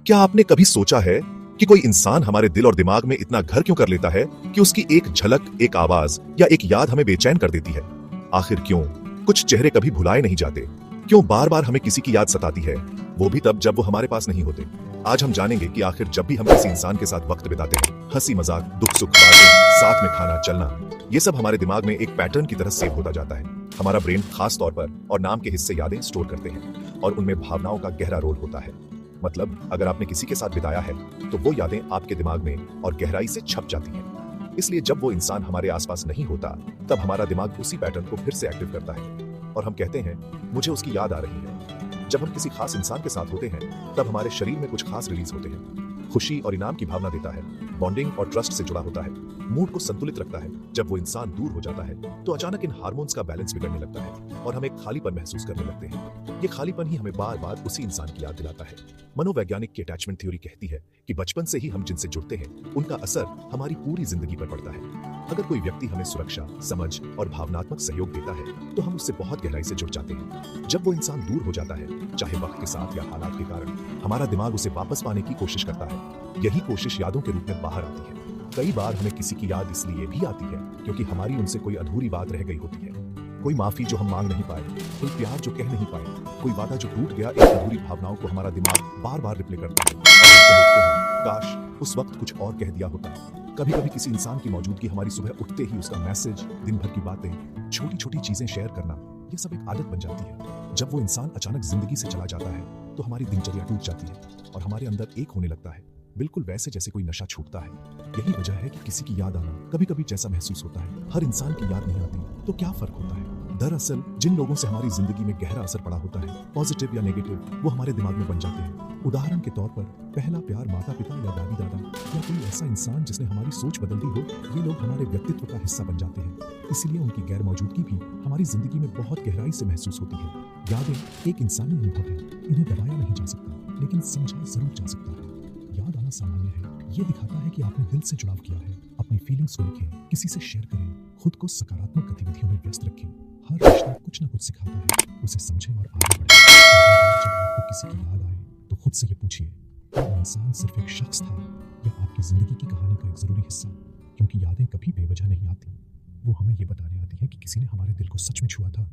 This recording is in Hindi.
क्या आपने कभी सोचा है कि कोई इंसान हमारे दिल और दिमाग में इतना घर क्यों कर लेता है कि उसकी एक झलक, एक आवाज या एक याद हमें बेचैन कर देती है? आखिर क्यों कुछ चेहरे कभी भुलाए नहीं जाते? क्यों बार बार हमें किसी की याद सताती है, वो भी तब जब वो हमारे पास नहीं होते? आज हम जानेंगे कि आखिर जब भी हम किसी इंसान के साथ वक्त बिताते हैं, हंसी मजाक, दुख सुख बातें, साथ में खाना चलना, ये सब हमारे दिमाग में एक पैटर्न की तरह सेव होता जाता है। हमारा ब्रेन खास तौर पर और नाम के हिस्से यादें स्टोर करते हैं और उनमें भावनाओं का गहरा रोल होता है। मतलब अगर आपने किसी के साथ बिताया है तो वो यादें आपके दिमाग में और गहराई से छप जाती हैं। इसलिए जब वो इंसान हमारे आसपास नहीं होता तब हमारा दिमाग उसी पैटर्न को फिर से एक्टिव करता है और हम कहते हैं मुझे उसकी याद आ रही है। जब हम किसी खास इंसान के साथ होते हैं तब हमारे शरीर में कुछ खास रिलीज होते हैं। खुशी और इनाम की भावना देता है, बॉन्डिंग और ट्रस्ट से जुड़ा होता है, मूड को संतुलित रखता है। जब वो इंसान दूर हो जाता है तो अचानक इन हार्मोन्स का बैलेंस बिगड़ने लगता है और हम एक खालीपन महसूस करने लगते हैं। ये खालीपन ही हमें बार बार उसी इंसान की याद दिलाता है। मनोवैज्ञानिक की अटैचमेंट थ्योरी कहती है कि बचपन से ही हम जिनसे जुड़ते हैं उनका असर हमारी पूरी जिंदगी पर पड़ता है। अगर कोई व्यक्ति हमें सुरक्षा, समझ और भावनात्मक सहयोग देता है तो हम उससे बहुत गहराई से जुड़ जाते हैं। जब वो इंसान दूर हो जाता है, चाहे वक्त के साथ या हालात के कारण, हमारा दिमाग उसे वापस पाने की कोशिश करता है। यही कोशिश यादों के रूप में बाहर आती है। कई बार हमें किसी की याद इसलिए भी आती है क्योंकि हमारी उनसे कोई अधूरी बात रह गई होती है। कोई माफी जो हम मांग नहीं पाए, कोई प्यार जो कह नहीं पाए, कोई वादा जो टूट गया। एक अधूरी भावनाओं को हमारा दिमाग बार बार रिप्ले करता है और हम सोचते हैं काश उस वक्त कुछ और कह दिया होता। कभी कभी किसी इंसान की मौजूदगी हमारी सुबह उठते ही उसका मैसेज, दिन भर की बातें, छोटी छोटी चीजें शेयर करना, ये सब एक आदत बन जाती है। जब वो इंसान अचानक जिंदगी से चला जाता है तो हमारी दिनचर्या टूट जाती है और हमारे अंदर एक होने लगता है, बिल्कुल वैसे जैसे कोई नशा छूटता है। यही वजह है कि किसी की याद आना कभी कभी जैसा महसूस होता है। हर इंसान की याद नहीं आती तो क्या फर्क होता है? दरअसल जिन लोगों से हमारी जिंदगी में गहरा असर पड़ा होता है, पॉजिटिव या नेगेटिव, वो हमारे दिमाग में बन जाते हैं। उदाहरण के तौर पर पहला प्यार, माता पिता या दादी दादा, या कोई ऐसा इंसान जिसने हमारी सोच बदल दी हो, ये लोग हमारे व्यक्तित्व का हिस्सा बन जाते हैं। इसीलिए उनकी गैर मौजूदगी भी हमारी जिंदगी में बहुत गहराई से महसूस होती है। यादें एक इंसानी अनुभव है, इन्हें दबाया नहीं जा सकता लेकिन समझा जरूर जा सकता है। याद आना सामान्य है, ये दिखाता है कि आपने दिल से जुड़ाव किया है। अपनी फीलिंग्स को लिखें, किसी से शेयर करें, खुद को सकारात्मक गतिविधियों में व्यस्त रखें। हर रिश्ता कुछ न कुछ सिखाता है, उसे समझें और आगे बढ़ें। जब आपको किसी की याद आए तो खुद से ये पूछिए, क्या वो इंसान सिर्फ एक शख्स था या आपकी जिंदगी की कहानी का एक जरूरी हिस्सा? क्योंकि यादें कभी बेवजह नहीं आती, वो हमें ये बताने आती है कि किसी ने हमारे दिल को सच में छुआ था।